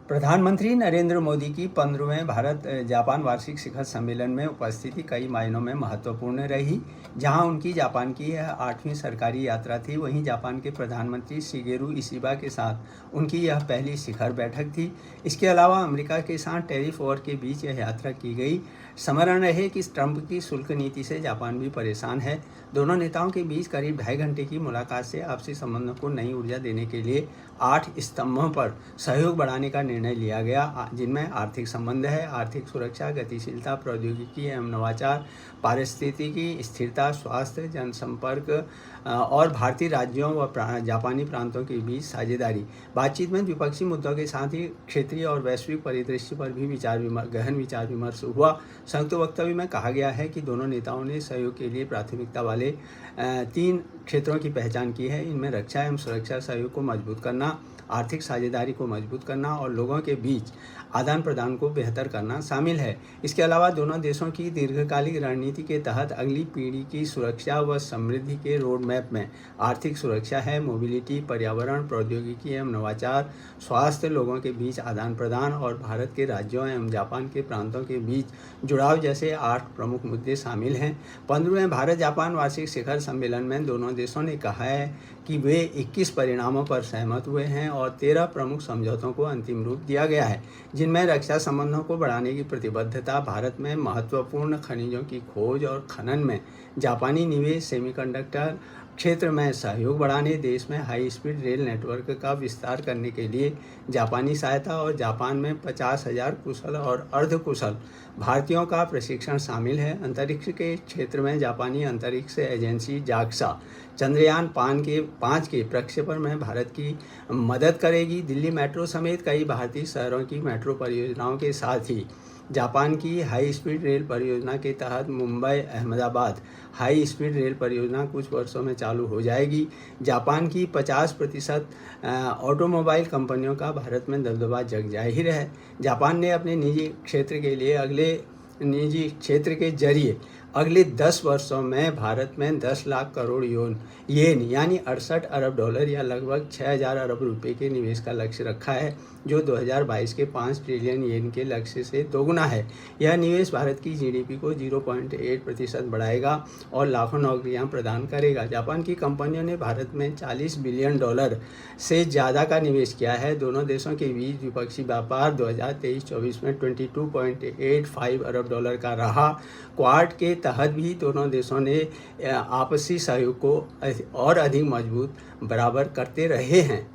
प्रधानमंत्री नरेंद्र मोदी की 15वें भारत जापान वार्षिक शिखर सम्मेलन में उपस्थिति कई मायनों में महत्वपूर्ण रही। जहां उनकी जापान की यह 8वीं सरकारी यात्रा थी, वहीं जापान के प्रधानमंत्री शिगेरू इशिबा के साथ उनकी यह पहली शिखर बैठक थी। इसके अलावा अमेरिका के साथ टैरिफ वॉर के बीच यह यात्रा की गई। स्मरण रहे कि ट्रंप की शुल्क नीति से जापान भी परेशान है। दोनों नेताओं के बीच करीब 2.5 घंटे की मुलाकात से आपसी संबंधों को नई ऊर्जा देने के लिए 8 स्तंभों पर सहयोग बढ़ाने का निर्णय लिया गया, जिनमें आर्थिक संबंध है, आर्थिक सुरक्षा, गतिशीलता, प्रौद्योगिकी एवं नवाचार, पारिस्थितिकी स्थिरता, स्वास्थ्य, जनसंपर्क और भारतीय राज्यों व जापानी प्रांतों के बीच साझेदारी। बातचीत में द्विपक्षीय मुद्दों के साथ ही क्षेत्रीय और वैश्विक परिदृश्य पर भी गहन विचार विमर्श हुआ। संयुक्त वक्तव्य में कहा गया है कि दोनों नेताओं ने सहयोग के लिए प्राथमिकता वाले 3 क्षेत्रों की पहचान की है। इनमें रक्षा एवं सुरक्षा सहयोग को मजबूत करना, आर्थिक साझेदारी को मजबूत करना और लोगों के बीच आदान प्रदान को बेहतर करना शामिल है। इसके अलावा दोनों देशों की दीर्घकालिक रणनीति के तहत अगली पीढ़ी की सुरक्षा व समृद्धि के रोड मैप में आर्थिक सुरक्षा है, मोबिलिटी, पर्यावरण, प्रौद्योगिकी एवं नवाचार, स्वास्थ्य, लोगों के बीच आदान प्रदान और भारत के राज्यों एवं जापान के प्रांतों के बीच जुड़ाव जैसे 8 प्रमुख मुद्दे शामिल हैं। 15वें भारत जापान वार्षिक शिखर सम्मेलन में दोनों देशों ने कहा है कि वे 21 परिणामों पर सहमत हुए हैं और 13 प्रमुख समझौतों को अंतिम रूप दिया गया है, जिनमें रक्षा संबंधों को बढ़ाने की प्रतिबद्धता, भारत में महत्वपूर्ण खनिजों की खोज और खनन में जापानी निवेश, सेमीकंडक्टर क्षेत्र में सहयोग बढ़ाने, देश में हाई स्पीड रेल नेटवर्क का विस्तार करने के लिए जापानी सहायता और जापान में 50,000 कुशल और अर्धकुशल भारतीयों का प्रशिक्षण शामिल है। अंतरिक्ष के क्षेत्र में जापानी अंतरिक्ष एजेंसी जाक्सा चंद्रयान 5 के प्रक्षेपण में भारत की मदद करेगी। दिल्ली मेट्रो समेत कई भारतीय शहरों की मेट्रो परियोजनाओं के साथ ही जापान की हाई स्पीड रेल परियोजना के तहत Mumbai Ahmedabad high speed rail परियोजना कुछ वर्षों में चालू हो जाएगी। जापान की 50% ऑटोमोबाइल कंपनियों का भारत में दबदबा जग जाहिर है। जापान ने अपने निजी क्षेत्र के जरिए अगले 10 वर्षों में भारत में 10 लाख करोड़ येन यानी 68 अरब डॉलर या लगभग 6,000 अरब रुपए के निवेश का लक्ष्य रखा है, जो 2022 के 5 ट्रिलियन येन के लक्ष्य से दोगुना है। यह निवेश भारत की जीडीपी को 0.8% बढ़ाएगा और लाखों नौकरियां प्रदान करेगा। जापान की कंपनियों ने भारत में $40 बिलियन से ज़्यादा का निवेश किया है। दोनों देशों के बीच द्विपक्षीय व्यापार 2023-24 में $22.85 अरब डॉलर का रहा। क्वाड के तहत भी दोनों देशों ने आपसी सहयोग को और अधिक मजबूत बराबर करते रहे हैं।